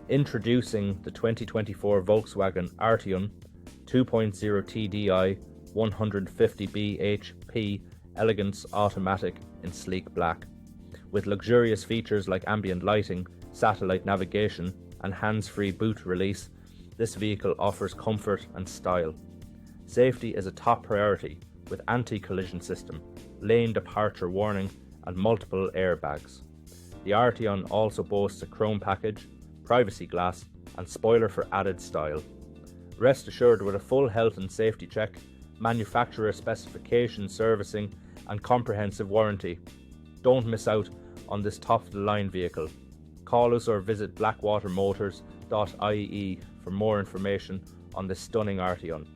Introducing the 2024 Volkswagen Arteon 2.0TDI 150BHP Elegance Automatic in sleek black. With luxurious features like ambient lighting, satellite navigation and hands-free boot release, this vehicle offers comfort and style. Safety is a top priority with anti-collision system, lane departure warning and multiple airbags. The Arteon also boasts a chrome package, privacy glass and spoiler for added style. Rest assured, with a full health and safety check, manufacturer specification servicing and comprehensive warranty, don't miss out on this top-of-the-line vehicle. Call us or visit blackwatermotors.ie for more information on this stunning Arteon.